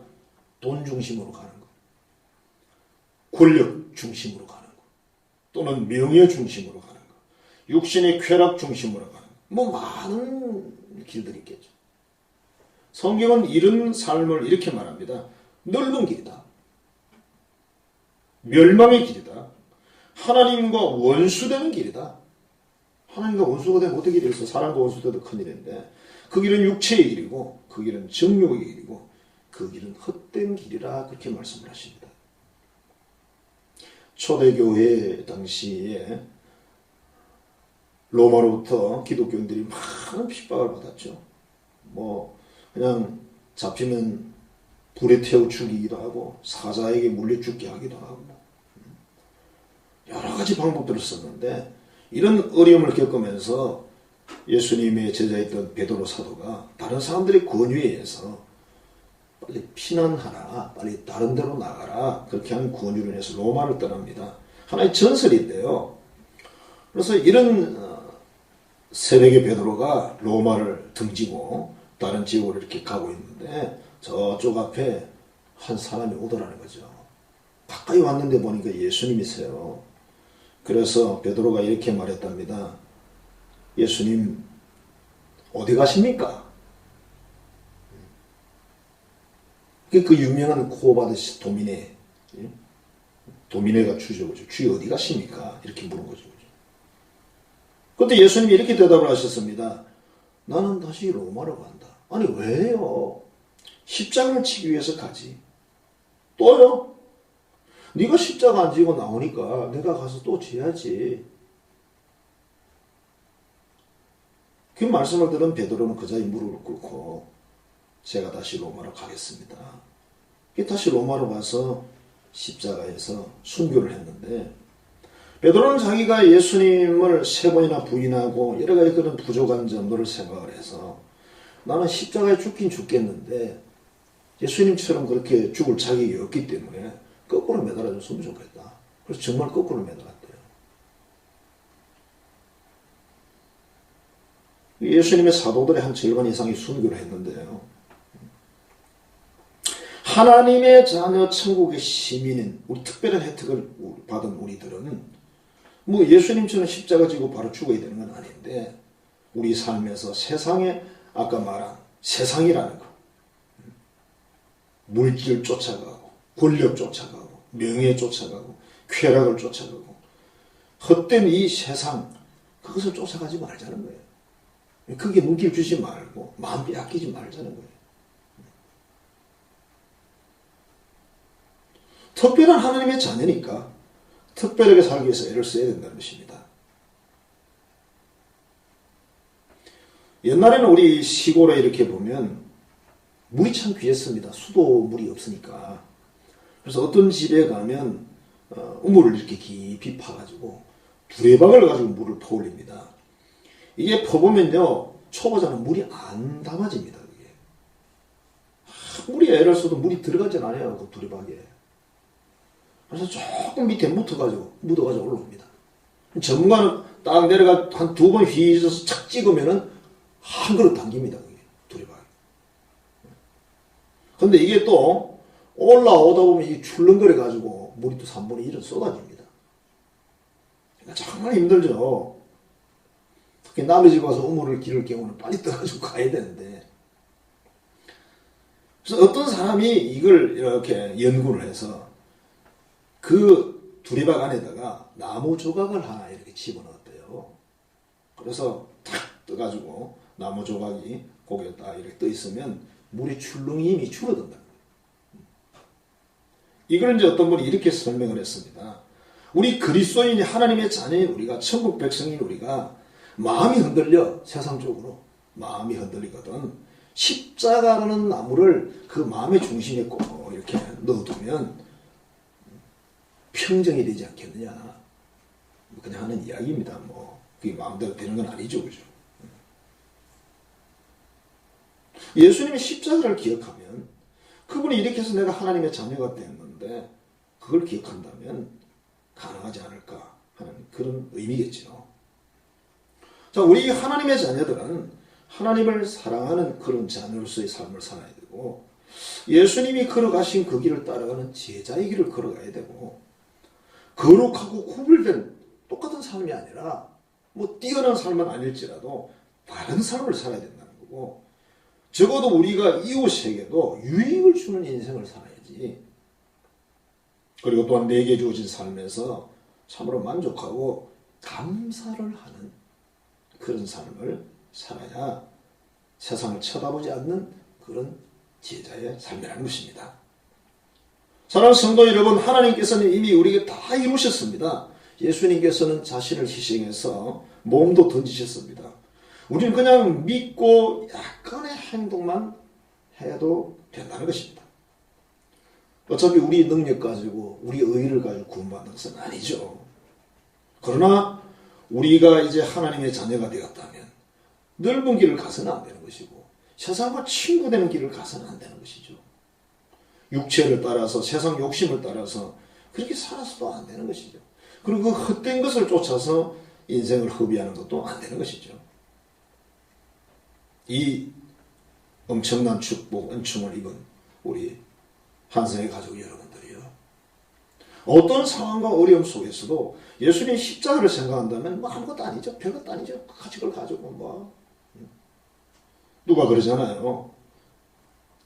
돈 중심으로 가는 것, 권력 중심으로 가는 것, 또는 명예 중심으로 가는 것, 육신의 쾌락 중심으로 가는 것, 뭐 많은 길들이 있겠죠. 성경은 이런 삶을 이렇게 말합니다. 넓은 길이다. 멸망의 길이다. 하나님과 원수되는 길이다. 하나님과 원수가 되면 어떻게 되겠어? 사람과 원수돼도 큰일인데 그 길은 육체의 길이고 그 길은 정욕의 길이고 그 길은 헛된 길이라 그렇게 말씀을 하십니다. 초대교회 당시에 로마로부터 기독교인들이 많은 핍박을 받았죠. 뭐 그냥 잡히면 불에 태워 죽이기도 하고 사자에게 물려 죽게 하기도 하고 여러 가지 방법들을 썼는데 이런 어려움을 겪으면서 예수님의 제자였던 베드로 사도가 다른 사람들의 권유에 의해서 빨리 피난하라, 빨리 다른 데로 나가라 그렇게 한 권유를 해서 로마를 떠납니다. 하나의 전설인데요. 그래서 이런 새벽에 베드로가 로마를 등지고 다른 지역으로 이렇게 가고 있는데 저쪽 앞에 한 사람이 오더라는 거죠. 가까이 왔는데 보니까 예수님이세요. 그래서 베드로가 이렇게 말했답니다. 예수님 어디 가십니까? 그 유명한 코바드시 도미네, 도미네가 주저거죠. 주여 어디 가십니까? 이렇게 물은 거죠. 그런데 예수님이 이렇게 대답을 하셨습니다. 나는 다시 로마로 간다. 아니 왜요? 십자가를 치기 위해서 가지. 또요? 네가 십자가 안 지고 나오니까 내가 가서 또 지야지. 그 말씀을 들은 베드로는 그자의 무릎을 꿇고 제가 다시 로마로 가겠습니다. 다시 로마로 가서 십자가에서 순교를 했는데 베드로는 자기가 예수님을 3번이나 부인하고 여러 가지 그런 부족한 점들을 생각을 해서 나는 십자가에 죽긴 죽겠는데 예수님처럼 그렇게 죽을 자격이 없기 때문에 거꾸로 매달아줬으면 좋겠다. 그래서 정말 거꾸로 매달았대요. 예수님의 사도들의 한 절반 이상이 순교를 했는데요. 하나님의 자녀 천국의 시민인 우리 특별한 혜택을 받은 우리들은 뭐 예수님처럼 십자가 지고 바로 죽어야 되는 건 아닌데 우리 삶에서 세상에 아까 말한 세상이라는 거 물질 쫓아가고 권력 쫓아가고 명예 쫓아가고 쾌락을 쫓아가고 헛된 이 세상 그것을 쫓아가지 말자는 거예요. 그게 눈길 주지 말고 마음 빼앗기지 말자는 거예요. 특별한 하나님의 자녀니까 특별하게 살기 위해서 애를 써야 된다는 것입니다. 옛날에는 우리 시골에 이렇게 보면 물이 참 귀했습니다. 수도물이 없으니까. 그래서 어떤 집에 가면 우물을 이렇게 깊이 파가지고 두레박을 가지고 물을 퍼올립니다. 이게 퍼보면요, 초보자는 물이 안 담아집니다. 그게. 아무리 애를 써도 물이 들어가진 않아요, 그 두레박에. 그래서 조금 밑에 묻어가지고 올라옵니다. 전문가는 딱 내려가 한 2번 휘져서 착 찍으면은 한 그릇 당깁니다, 그게 두레박이. 근데 이게 또 올라오다 보면 이 출렁거려가지고 물이 또 3분의 1은 쏟아집니다. 그러니까 정말 힘들죠. 특히 남의 집 와서 우물을 기를 경우는 빨리 떠가지고 가야 되는데. 그래서 어떤 사람이 이걸 이렇게 연구를 해서 그 두레박 안에다가 나무 조각을 하나 이렇게 집어넣었대요. 그래서 탁 떠가지고 나무 조각이 고기에 딱 이렇게 떠 있으면 물의 출렁이 힘이 줄어든다. 이걸 이제 어떤 분이 이렇게 설명을 했습니다. 우리 그리스도인이 하나님의 자녀인 우리가, 천국 백성인 우리가 마음이 흔들려, 세상 쪽으로 마음이 흔들리거든. 십자가라는 나무를 그 마음의 중심에 꼭 이렇게 넣어두면 평정이 되지 않겠느냐. 그냥 하는 이야기입니다. 그게 마음대로 되는 건 아니죠, 그죠? 예수님이 십자가를 기억하면 그분이 이렇게 해서 내가 하나님의 자녀가 됐는데 그걸 기억한다면 가능하지 않을까 하는 그런 의미겠죠. 자, 우리 하나님의 자녀들은 하나님을 사랑하는 그런 자녀로서의 삶을 살아야 되고, 예수님이 걸어가신 그 길을 따라가는 제자의 길을 걸어가야 되고, 거룩하고 구별된 똑같은 삶이 아니라 뛰어난 삶은 아닐지라도 다른 삶을 살아야 된다는 거고, 적어도 우리가 이웃에게도 유익을 주는 인생을 살아야지. 그리고 또한 내게 주어진 삶에서 참으로 만족하고 감사를 하는 그런 삶을 살아야 세상을 쳐다보지 않는 그런 제자의 삶이라는 것입니다. 사랑하는 성도 여러분, 하나님께서는 이미 우리에게 다 이루셨습니다. 예수님께서는 자신을 희생해서 몸도 던지셨습니다. 우리는 그냥 믿고 약간의 행동만 해도 된다는 것입니다. 어차피 우리 능력 가지고 우리 의를 가지고 구원받는 것은 아니죠. 그러나 우리가 이제 하나님의 자녀가 되었다면 넓은 길을 가서는 안 되는 것이고 세상과 친구되는 길을 가서는 안 되는 것이죠. 육체를 따라서 세상 욕심을 따라서 그렇게 살아서도 안 되는 것이죠. 그리고 그 헛된 것을 쫓아서 인생을 허비하는 것도 안 되는 것이죠. 이 엄청난 축복, 은총을 입은 우리 한성의 가족 여러분들이요, 어떤 상황과 어려움 속에서도 예수님 십자가를 생각한다면 아무것도 아니죠. 별것도 아니죠. 그걸 가지고 누가 그러잖아요.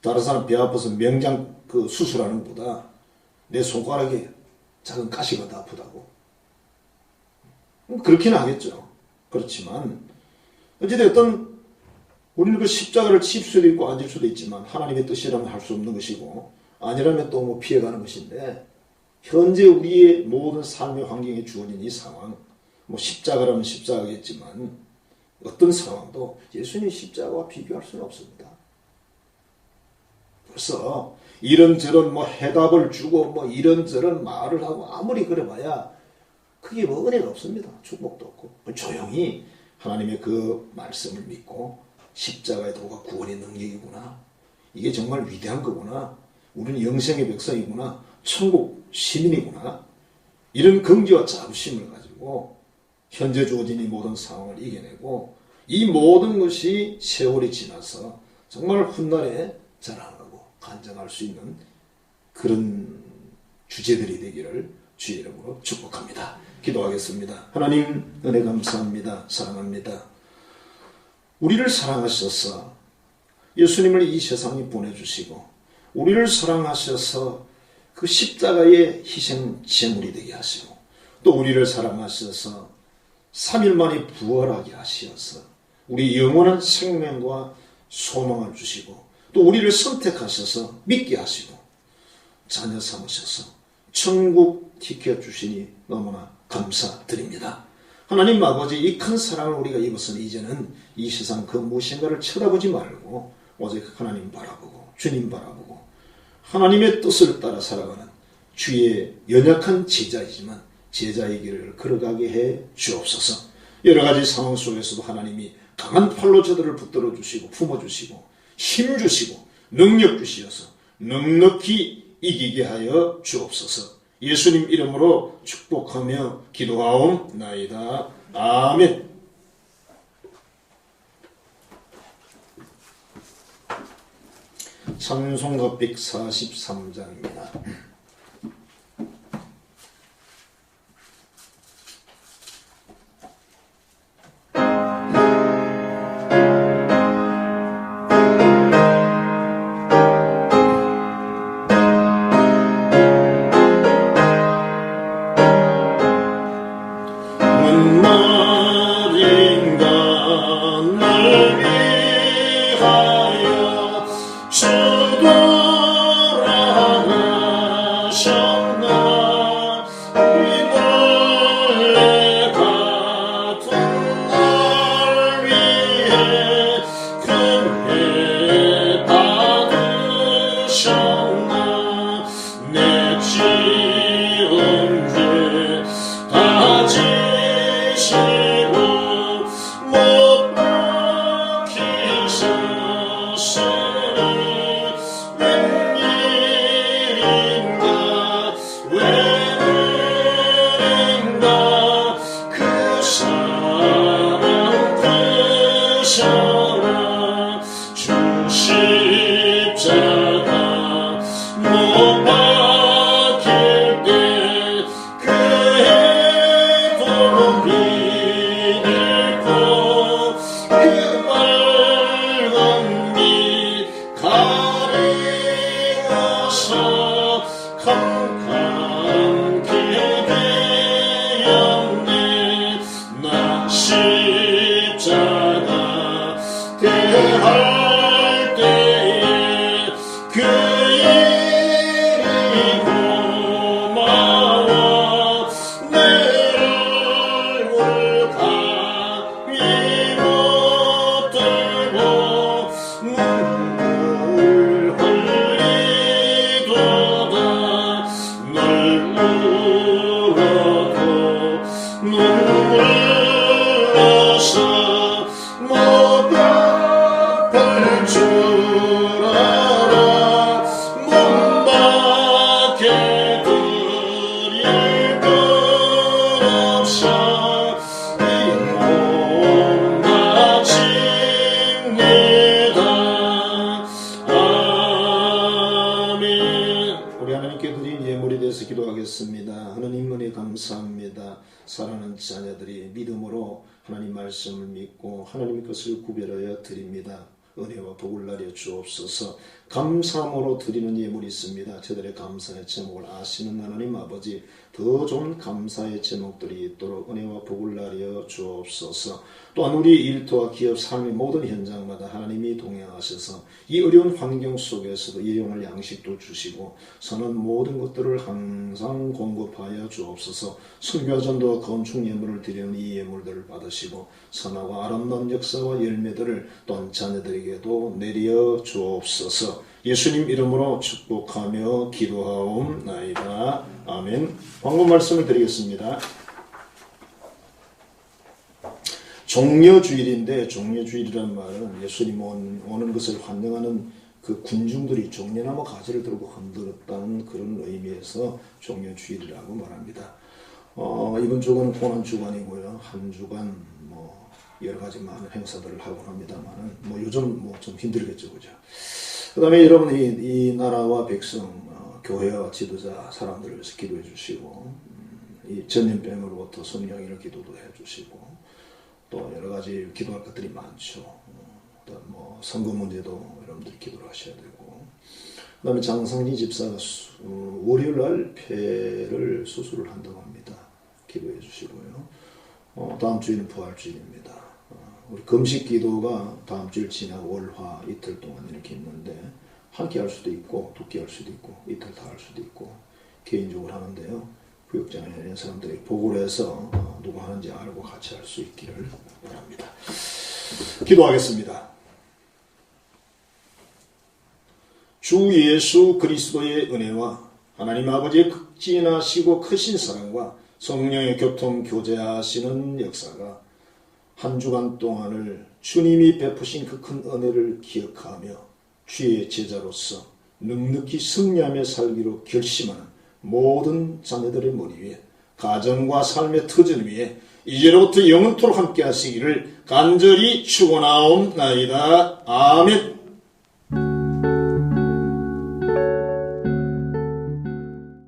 다른 사람 배 아파서 명장 수술하는 것보다 내 손가락에 작은 가시가 더 아프다고. 그렇기는 하겠죠. 그렇지만 어찌됐든 우리는 그 십자가를 칠 수도 있고 안 칠 수도 있지만 하나님의 뜻이라면 할 수 없는 것이고 아니라면 또 피해가는 것인데, 현재 우리의 모든 삶의 환경에 주어진 이 상황, 십자가라면 십자가겠지만 어떤 상황도 예수님의 십자가와 비교할 수는 없습니다. 그래서 이런저런 해답을 주고 이런저런 말을 하고 아무리 그래봐야 그게 은혜가 없습니다. 축복도 없고. 조용히 하나님의 그 말씀을 믿고 십자가의 도가 구원의 능력이구나, 이게 정말 위대한 거구나, 우리는 영생의 백성이구나, 천국 시민이구나, 이런 긍지와 자부심을 가지고 현재 주어진 이 모든 상황을 이겨내고 이 모든 것이 세월이 지나서 정말 훗날에 자랑하고 간증할 수 있는 그런 주제들이 되기를 주의 이름으로 축복합니다. 기도하겠습니다. 하나님, 은혜 감사합니다. 사랑합니다. 우리를 사랑하셔서 예수님을 이 세상에 보내주시고 우리를 사랑하셔서 그 십자가의 희생 제물이 되게 하시고 또 우리를 사랑하셔서 3일 만에 부활하게 하시어서 우리 영원한 생명과 소망을 주시고 또 우리를 선택하셔서 믿게 하시고 자녀 삼으셔서 천국 지켜주시니 너무나 감사드립니다. 하나님 아버지, 이 큰 사랑을 우리가 입었으니 이제는 이 세상 그 무엇인가를 쳐다보지 말고 오직 하나님 바라보고 주님 바라보고 하나님의 뜻을 따라 살아가는 주의 연약한 제자이지만 제자의 길을 걸어가게 해 주옵소서. 여러 가지 상황 속에서도 하나님이 강한 팔로 저들을 붙들어 주시고 품어주시고 힘 주시고 능력 주시어서 넉넉히 이기게 하여 주옵소서. 예수님 이름으로 축복하며 기도하옵나이다. 아멘. 찬송가 143장입니다. 하나님 은혜 감사합니다. 사랑하는 자녀들이 믿음으로 하나님 말씀을 믿고 하나님의 것을 구별하여 드립니다. 은혜와 복을 나려 주옵소서. 감사함으로 드리는 예물이 있습니다. 저들의 감사의 제목을 아시는 하나님 아버지, 더 좋은 감사의 제목들이 있도록 은혜와 복을 나려 주옵소서. 또한 우리 일터와 기업, 삶의 모든 현장마다 하나님이 동행하셔서 이 어려운 환경 속에서도 일용할 양식도 주시고 선한 모든 것들을 항상 공급하여 주옵소서. 선교와 전도와 건축 예물을 드리는 이 예물들을 받으시고 선하고 아름다운 역사와 열매들을 또한 자녀들에게도 내려 주옵소서. 예수님 이름으로 축복하며 기도하옵나이다. 아멘. 광고 말씀을 드리겠습니다. 종려주일인데, 종려주일이란 말은 예수님 오는 것을 환영하는 그 군중들이 종려나무 가지를 들고 흔들었다는 그런 의미에서 종려주일이라고 말합니다. 이번 주간은 고난주간이고요. 한 주간 여러 가지 많은 행사들을 하곤 합니다만, 요즘 좀 힘들겠죠, 그죠? 그 다음에 여러분, 이 나라와 백성, 교회와 지도자, 사람들을 위해서 기도해 주시고, 이 전염병으로부터 성령을 기도도 해 주시고, 또 여러 가지 기도할 것들이 많죠. 선거 문제도 여러분들이 기도를 하셔야 되고, 그 다음에 장상리 집사가 월요일 날 폐를 수술을 한다고 합니다. 기도해 주시고요. 다음 주에는 부활주일입니다. 우리 금식 기도가 다음 주일 지나고 월화 이틀 동안 이렇게 있는데 한 끼 할 수도 있고 두 끼 할 수도 있고 이틀 다 할 수도 있고 개인적으로 하는데요. 구역장에 있는 사람들이 보고를 해서 누구 하는지 알고 같이 할 수 있기를 바랍니다. 기도하겠습니다. 주 예수 그리스도의 은혜와 하나님 아버지의 극진하시고 크신 사랑과 성령의 교통 교제하시는 역사가 한 주간 동안을 주님이 베푸신 그 큰 은혜를 기억하며 주의 제자로서 넉넉히 승리하며 살기로 결심하는 모든 자녀들의 머리 위에 가정과 삶의 터전 위에 이제로부터 영원토록 함께 하시기를 간절히 축원하옵나이다. 아멘.